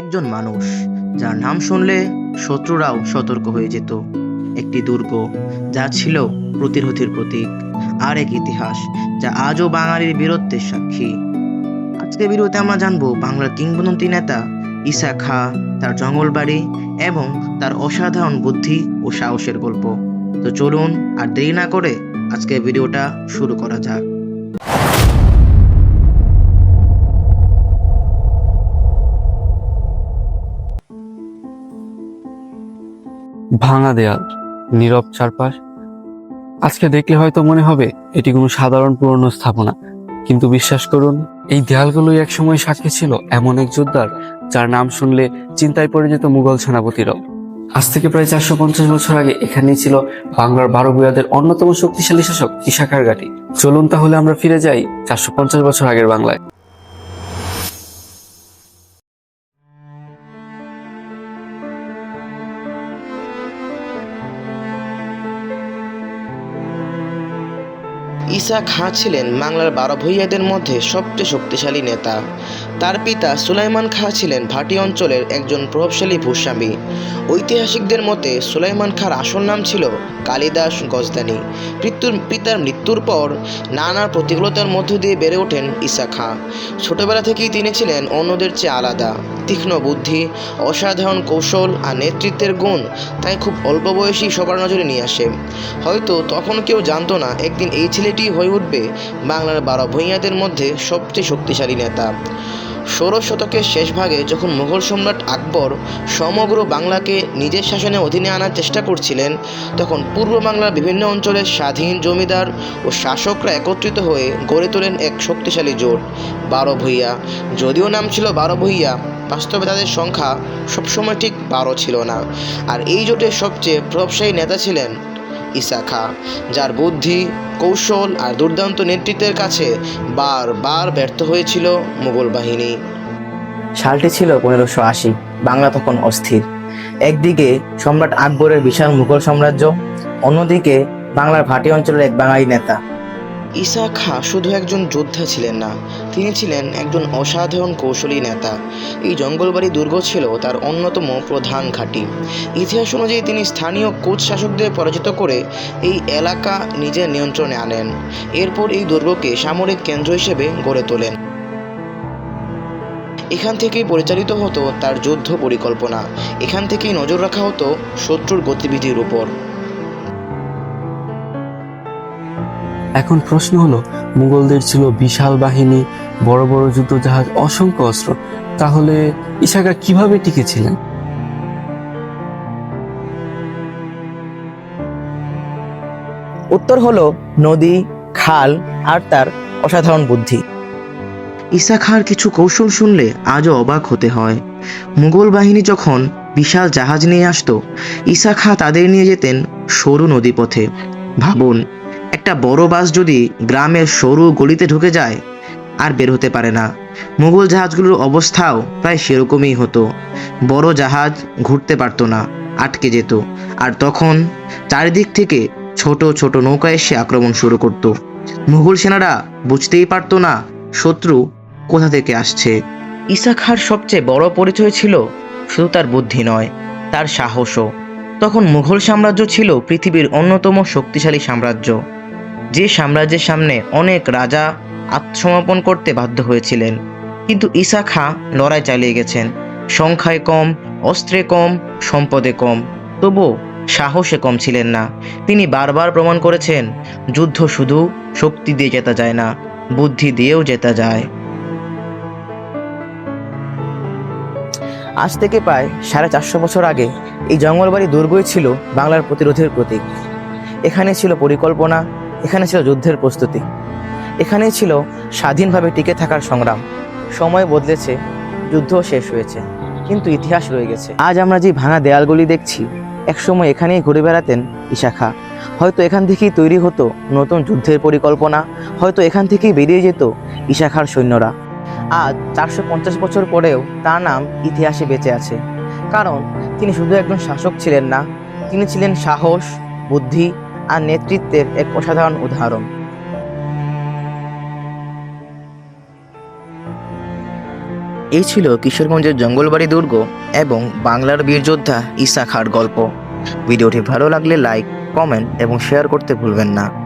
একজন মানুষ যার নাম শুনলে শত্রুরাও সতর্ক হয়ে যেত। একটি দুর্গ যা ছিল প্রতিরোধের প্রতীক, আর এক ইতিহাস যা আজও বাঙালির বীরত্বের সাক্ষী। আজকের ভিডিওতে আমরা জানবো বাংলার কিংবদন্তি নেতা ঈসা খাঁ, তার জঙ্গলবাড়ি এবং তার অসাধারণ বুদ্ধি ও সাহসের গল্প। তো চলুন আর দেরি না করে আজকের ভিডিওটা শুরু করা যাক। ভাঙা দেয়াল, নীরব চারপাশ। আজকে দেখলে হয়তো মনে হবে এটি কোনো সাধারণ পুরনো স্থাপনা, কিন্তু বিশ্বাস করুন, এই দেয়ালগুলোই একসময় সাক্ষী ছিল এমন এক যোদ্ধার যার নাম শুনলে চিন্তায় পড়ে যেত মুঘল সেনাপতিরাও। আজ থেকে প্রায় 450 বছর আগে এখানেই ছিল বাংলার 12 ভূঁইয়াদের অন্যতম শক্তিশালী শাসক ঈসা খাঁর ঘাঁটি। চলুন তাহলে আমরা ফিরে যাই 450 বছর আগের বাংলায়। ঈসা খাঁ ছিলেন বাংলার 12 ভূঁইয়াদের মধ্যে সবচেয়ে শক্তিশালী নেতা। তার পিতা সুলাইমান খাঁ ছিলেন ভাটি অঞ্চলের একজন প্রভাবশালী ভূস্বামী। ঐতিহাসিকদের মতে সুলাইমান খাঁর আসল নাম ছিল কালিদাস গজদানি। পিতার মৃত্যুর পর নানা প্রতিকূলতার মধ্য দিয়ে বেড়ে ওঠেন ঈসা খাঁ। ছোটবেলা থেকেই তিনি ছিলেন অন্যদের চেয়ে আলাদা। তীক্ষ্ণ বুদ্ধি, অসাধারণ কৌশল আর নেতৃত্বের গুণ তাই খুব অল্প বয়সেই সবার নজরে নিয়ে আসে। হয়তো তখন কেউ জানতো না একদিন এই ছেলেটি হয়ে উঠবে বাংলার 12 ভূঁইয়াদের মধ্যে সবচেয়ে শক্তিশালী নেতা। 16 শতকের শেষ ভাগে যখন মুঘল সম্রাট আকবর সমগ্র বাংলাকে নিজের শাসনের অধীনে আনার চেষ্টা করছিলেন, তখন পূর্ব বাংলার বিভিন্ন অঞ্চলের স্বাধীন জমিদার ও শাসকরা একত্রিত হয়ে গড়ে তোলেন এক শক্তিশালী জোট, 12 ভূঁইয়া। যদিও নাম ছিল 12 ভূঁইয়া, বাস্তবে তাদের সংখ্যা সবসময় ঠিক 12 ছিল না। আর এই জোটের সবচেয়ে প্রভাবশালী নেতা ছিলেন ঈসা খাঁ, যার বুদ্ধি, কৌশল আর দুর্দান্ত নেতৃত্বের কাছে বারবার ব্যর্থ হয়েছিল মুঘল বাহিনী। সালটি ছিল 1580। বাংলা তখন অস্থির। একদিকে সম্রাট আকবরের বিশাল মুঘল সাম্রাজ্য, অন্যদিকে বাংলার ভাটি অঞ্চলের এক বাঙালি নেতা। ঈসা খাঁ শুধু একজন যোদ্ধা ছিলেন না, তিনি ছিলেন একজন অসাধারণ কৌশলী নেতা। এই জঙ্গলবাড়ি দুর্গ ছিল তার অন্যতম প্রধান ঘাঁটি। ইতিহাস অনুযায়ী তিনি স্থানীয় কোচ শাসকদের পরাজিত করে এই এলাকা নিজের নিয়ন্ত্রণে আনেন। এরপর এই দুর্গকে সামরিক কেন্দ্র হিসেবে গড়ে তোলেন। এখান থেকেই পরিচালিত হতো তার যুদ্ধ পরিকল্পনা, এখান থেকেই নজর রাখা হতো শত্রুর গতিবিধির উপর। এখন প্রশ্ন হলো, মুঘলদের ছিল বিশাল বাহিনী, বড় বড় যুদ্ধজাহাজ, অসংখ্য অস্ত্র, তাহলে ঈসা খাঁ কিভাবে টিকেছিলেন? উত্তর হলো নদী, খাল আর তার অসাধারণ বুদ্ধি। ঈসা খাঁর কিছু কৌশল শুনলে আজও অবাক হতে হয়। মুঘল বাহিনী যখন বিশাল জাহাজ নিয়ে আসতো, ঈসা খাঁ তাদের নিয়ে যেতেন সরু নদীপথে। ভাবুন, একটা বড় বাস যদি গ্রামের সরু গলিতে ঢুকে যায় আর বের হতে পারে না, মুঘল জাহাজগুলোর অবস্থাও প্রায় সেরকমই হতো। বড় জাহাজ ঘুরতে পারতো না, আটকে যেত, আর তখন চারিদিক থেকে ছোট ছোট নৌকা এসে আক্রমণ শুরু করত। মুঘল সেনারা বুঝতেই পারতো না শত্রু কোথা থেকে আসছে। ঈসা খাঁর সবচেয়ে বড় পরিচয় ছিল শুধু তার বুদ্ধি নয়, তার সাহসও। তখন মুঘল সাম্রাজ্য ছিল পৃথিবীর অন্যতম শক্তিশালী সাম্রাজ্য, যে সাম্রাজ্যের সামনে অনেক রাজা আত্মসমর্পণ করতে বাধ্য হয়েছিলেন। কিন্তু ঈসা খাঁ লড়াই চালিয়ে গেছেন। সংখ্যায় কম, অস্ত্রে কম, সম্পদে কম, তবুও সাহসে কম ছিলেন না। তিনি বারবার প্রমাণ করেছেন, যুদ্ধ শুধু শক্তি দিয়ে জেতা যায় না, বুদ্ধি দিয়েও জেতা যায়। আজ থেকে প্রায় 450 বছর আগে এই জঙ্গলবাড়ি দুর্গই ছিল বাংলার প্রতিরোধের প্রতীক। এখানে ছিল পরিকল্পনা, এখানে ছিল যুদ্ধের প্রস্তুতি, এখানেই ছিল স্বাধীনভাবে টিকে থাকার সংগ্রাম। সময় বদলেছে, যুদ্ধ শেষ হয়েছে, কিন্তু ইতিহাস রয়ে গেছে। আজ আমরা যে ভাঙা দেয়ালগুলি দেখছি, একসময় এখানেই ঘুরে বেড়াতেন ঈসা খাঁ। হয়তো এখান থেকেই তৈরি হতো নতুন যুদ্ধের পরিকল্পনা, হয়তো এখান থেকেই বেরিয়ে যেত ঈসা খাঁর সৈন্যরা। আজ 450 বছর পরেও তার নাম ইতিহাসে বেঁচে আছে, কারণ তিনি শুধু একজন শাসক ছিলেন না, তিনি ছিলেন সাহস, বুদ্ধি আর নেতৃত্বের এক অসাধারণ উদাহরণ। এই ছিল কিশোরগঞ্জের জঙ্গলবাড়ি দুর্গ এবং বাংলার বীর যোদ্ধা ঈসা খাঁর গল্প। ভিডিওটি ভালো লাগলে লাইক, কমেন্ট এবং শেয়ার করতে ভুলবেন না।